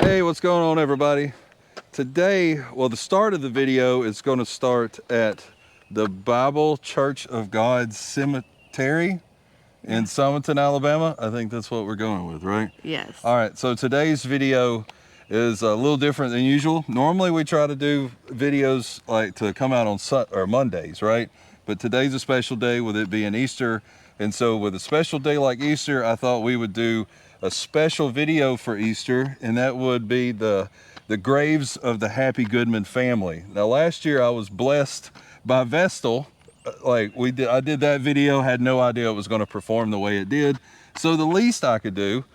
Hey, what's going on, everybody? Today, well, the start of the video is going to start at the Bible Church of God Cemetery in Summerton, Alabama. I think that's what we're going with, right? Yes. All right, so today's video is a little different than usual. Normally we try to do videos like to come out on Mondays, right? But today's a special day with it being Easter. And so with a special day like Easter, I thought we would do a special video for Easter, and that would be the graves of the Happy Goodman family. Now last year I was blessed by Vestal. I did that video, had no idea it was going to perform the way it did. So the least I could do,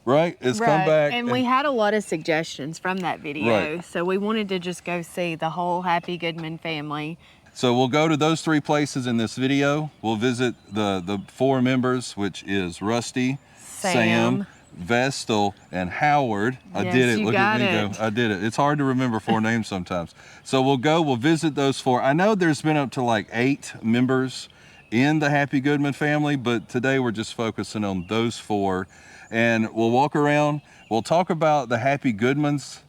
right, is come back. And we had a lot of suggestions from that video. Right. So we wanted to just go see the whole Happy Goodman family. So we'll go to those three places in this video. We'll visit the four members, which is Rusty, Sam, Vestal, and Howard. Yes, I did it. you Look at me got go. I did it. It's hard to remember four names sometimes. So we'll visit those four. I know there's been up to like 8 members in the Happy Goodman family, but today we're just focusing on those 4. And we'll walk around. We'll talk about the Happy Goodmans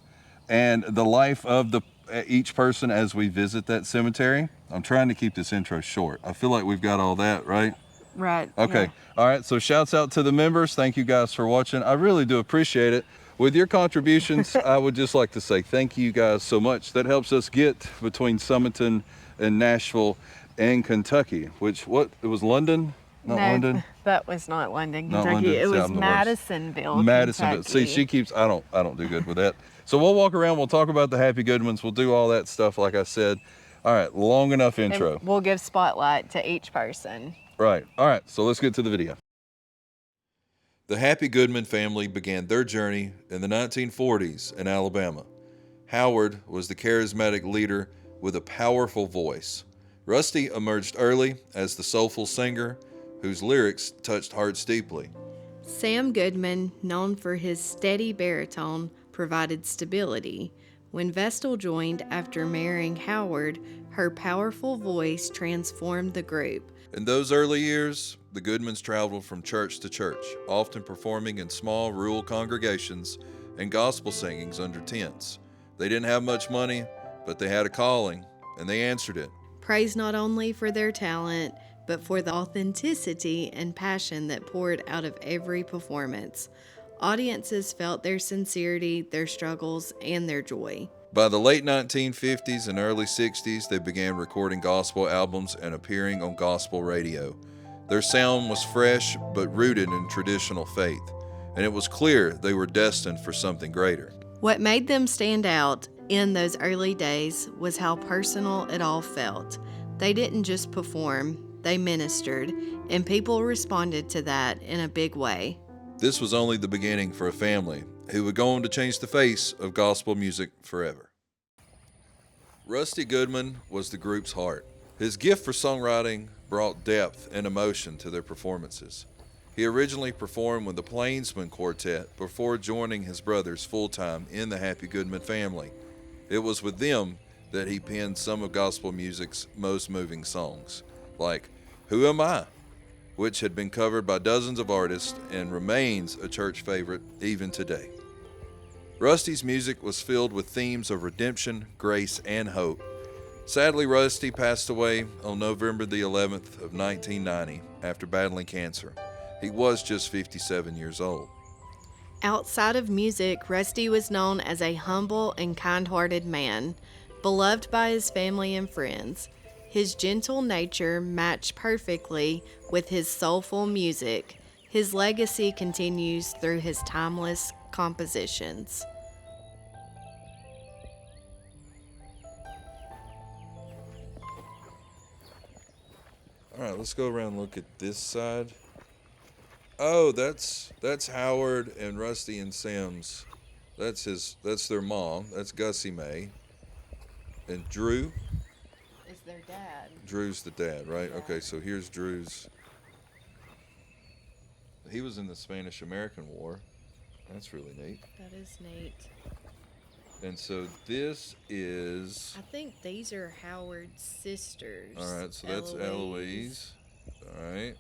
and the life of each person as we visit that cemetery. I'm trying to keep this intro short. I feel like we've got all that, right? Right. Okay. Yeah. All right. So shouts out to the members. Thank you guys for watching. I really do appreciate it. With your contributions, I would just like to say thank you guys so much. That helps us get between Summerton and Nashville and Kentucky, it was London? Not London? That was not London, Not Kentucky. London. It was I'm the worst. Madisonville, Madisonville. Kentucky. See, she keeps, I don't do good with that. So we'll walk around, we'll talk about the Happy Goodmans, we'll do all that stuff like I said. All right, long enough intro. And we'll give spotlight to each person. Right. All right, so let's get to the video. The Happy Goodman family began their journey in the 1940s in Alabama. Howard was the charismatic leader with a powerful voice. Rusty emerged early as the soulful singer whose lyrics touched hearts deeply. Sam Goodman, known for his steady baritone, provided stability. When Vestal joined after marrying Howard, her powerful voice transformed the group. In those early years, the Goodmans traveled from church to church, often performing in small rural congregations and gospel singings under tents. They didn't have much money, but they had a calling, and they answered it. Praised not only for their talent, but for the authenticity and passion that poured out of every performance. Audiences felt their sincerity, their struggles, and their joy. By the late 1950s and early 60s, they began recording gospel albums and appearing on gospel radio. Their sound was fresh but rooted in traditional faith, and it was clear they were destined for something greater. What made them stand out in those early days was how personal it all felt. They didn't just perform, they ministered, and people responded to that in a big way. This was only the beginning for a family who would go on to change the face of gospel music forever. Rusty Goodman was the group's heart. His gift for songwriting brought depth and emotion to their performances. He originally performed with the Plainsman Quartet before joining his brothers full-time in the Happy Goodman family. It was with them that he penned some of gospel music's most moving songs, like Who Am I?, which had been covered by dozens of artists and remains a church favorite even today. Rusty's music was filled with themes of redemption, grace, and hope. Sadly, Rusty passed away on November the 11th of 1990 after battling cancer. He was just 57 years old. Outside of music, Rusty was known as a humble and kind-hearted man, beloved by his family and friends. His gentle nature matched perfectly with his soulful music. His legacy continues through his timeless compositions. All right, let's go around and look at this side. Oh, that's Howard and Rusty and Sam's. That's their mom. That's Gussie Mae. And Drew. Is their dad. Drew's the dad, right? Yeah. Okay, so here's Drew's. He was in the Spanish-American War. That's really neat. That is neat. And so this is... I think these are Howard's sisters. All right, so that's Eloise. All right.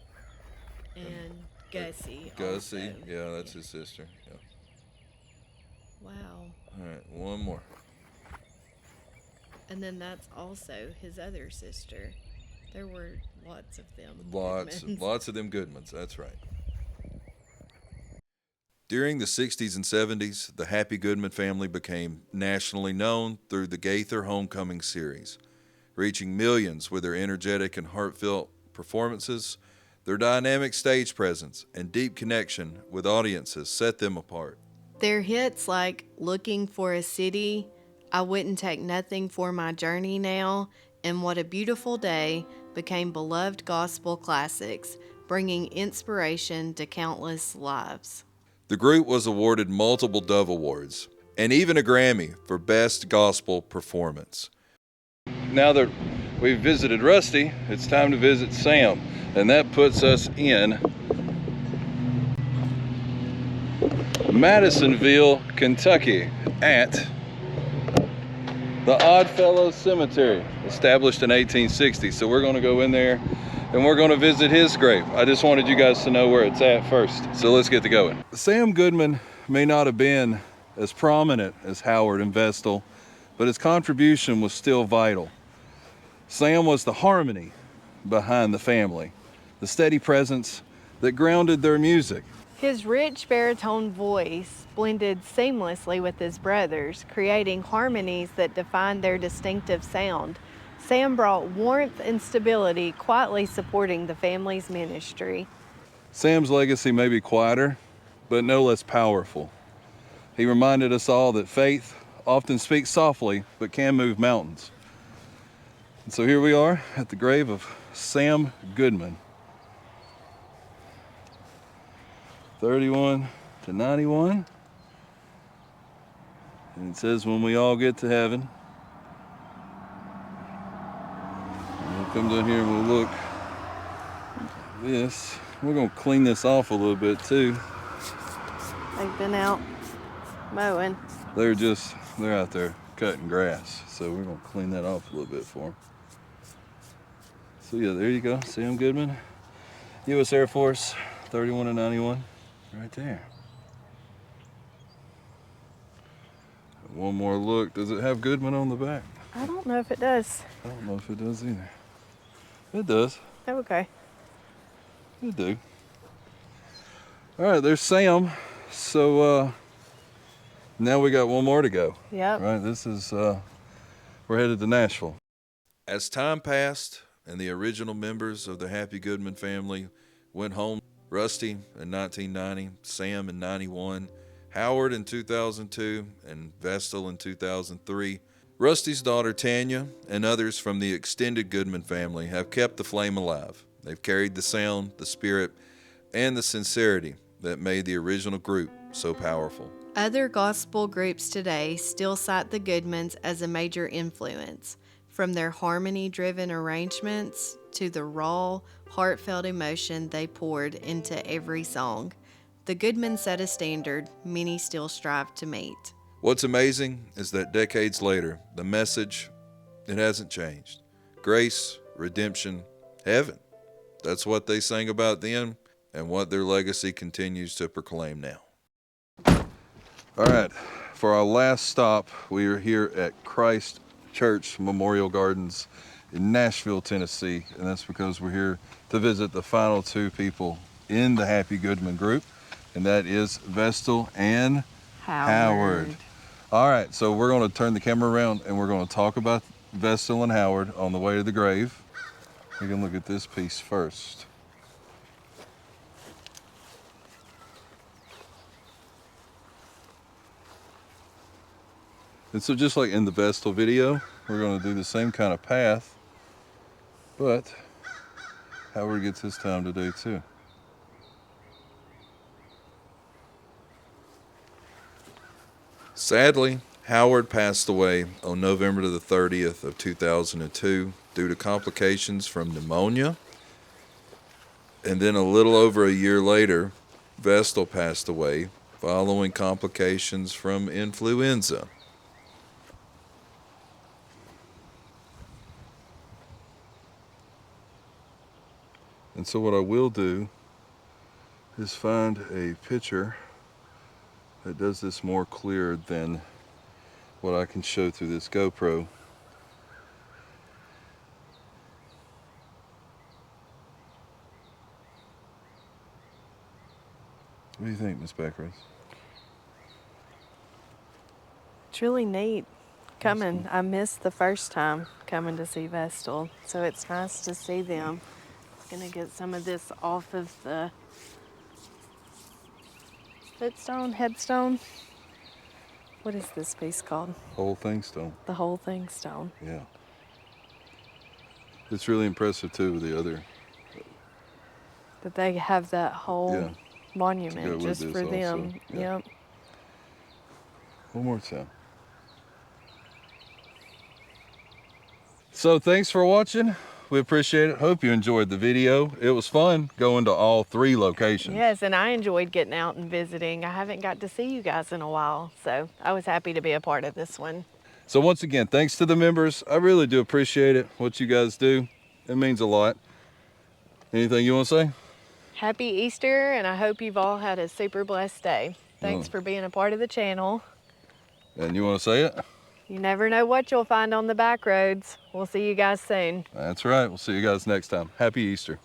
And Gussie. Gussie, also. yeah, that's his sister. Yeah. Wow. And then that's also his other sister. There were lots of them. Lots, Goodmans. lots of them Goodmans. That's right. During the 60s and 70s, the Happy Goodman family became nationally known through the Gaither Homecoming series, reaching millions with their energetic and heartfelt performances. Their dynamic stage presence and deep connection with audiences set them apart. Their hits like Looking for a City, I Wouldn't Take Nothing for My Journey Now, and What a Beautiful Day became beloved gospel classics, bringing inspiration to countless lives. The group was awarded multiple Dove Awards and even a Grammy for Best Gospel Performance. Now that we've visited Rusty, it's time to visit Sam, and that puts us in Madisonville, Kentucky, at the Oddfellows Cemetery, established in 1860. So we're going to go in there and we're going to visit his grave. I just wanted you guys to know where it's at first. So let's get to going. Sam Goodman may not have been as prominent as Howard and Vestal, but his contribution was still vital. Sam was the harmony behind the family, the steady presence that grounded their music. His rich baritone voice blended seamlessly with his brothers, creating harmonies that defined their distinctive sound. Sam brought warmth and stability, quietly supporting the family's ministry. Sam's legacy may be quieter, but no less powerful. He reminded us all that faith often speaks softly, but can move mountains. And so here we are at the grave of Sam Goodman. 31 to 91. And it says when we all get to heaven. And we'll come down here and we'll look at this. We're going to clean this off a little bit too. They've been out mowing. They're out there cutting grass. So we're going to clean that off a little bit for them. So yeah, there you go. Sam Goodman, U.S. Air Force, 31 to 91. Right there. One more look. Does it have Goodman on the back? I don't know if it does. I don't know if it does either. It does. Okay. It do. All right, there's Sam. So now we got one more to go. Yep. Right, this is, we're headed to Nashville. As time passed and the original members of the Happy Goodman family went home, Rusty in 1990, Sam in 91, Howard in 2002, and Vestal in 2003. Rusty's daughter Tanya and others from the extended Goodman family have kept the flame alive. They've carried the sound, the spirit, and the sincerity that made the original group so powerful. Other gospel groups today still cite the Goodmans as a major influence, from their harmony-driven arrangements to the raw, heartfelt emotion they poured into every song. The Goodmans set a standard many still strive to meet. What's amazing is that decades later, the message, it hasn't changed. Grace, redemption, heaven. That's what they sang about then and what their legacy continues to proclaim now. All right, for our last stop, we are here at Christ Church Memorial Gardens in Nashville, Tennessee, and that's because we're here to visit the final two people in the Happy Goodman group, and that is Vestal and Howard. All right, so we're going to turn the camera around and we're going to talk about Vestal and Howard on the way to the grave. We can look at this piece first. And so just like in the Vestal video, we're going to do the same kind of path, but Howard gets his time today too. Sadly, Howard passed away on November the 30th of 2002 due to complications from pneumonia. And then a little over a year later, Vestal passed away following complications from influenza. And so what I will do is find a picture that does this more clear than what I can show through this GoPro. What do you think, Miss Beckrose? It's really neat coming. I missed the first time coming to see Vestal, so it's nice to see them. Gonna get some of this off of the headstone. What is this piece called? Whole thing stone. The whole thing stone. Yeah. It's really impressive too with the other. That they have that whole monument with just this for them. also, yeah. Yep. One more time. So thanks for watching. We appreciate it. Hope you enjoyed the video. It was fun going to all 3 locations. Yes, and I enjoyed getting out and visiting. I haven't got to see you guys in a while, so I was happy to be a part of this one. So once again, thanks to the members. I really do appreciate it, what you guys do. It means a lot. Anything you want to say? Happy Easter, and I hope you've all had a super blessed day. Thanks for being a part of the channel. And you want to say it? You never know what you'll find on the back roads. We'll see you guys soon. That's right. We'll see you guys next time. Happy Easter.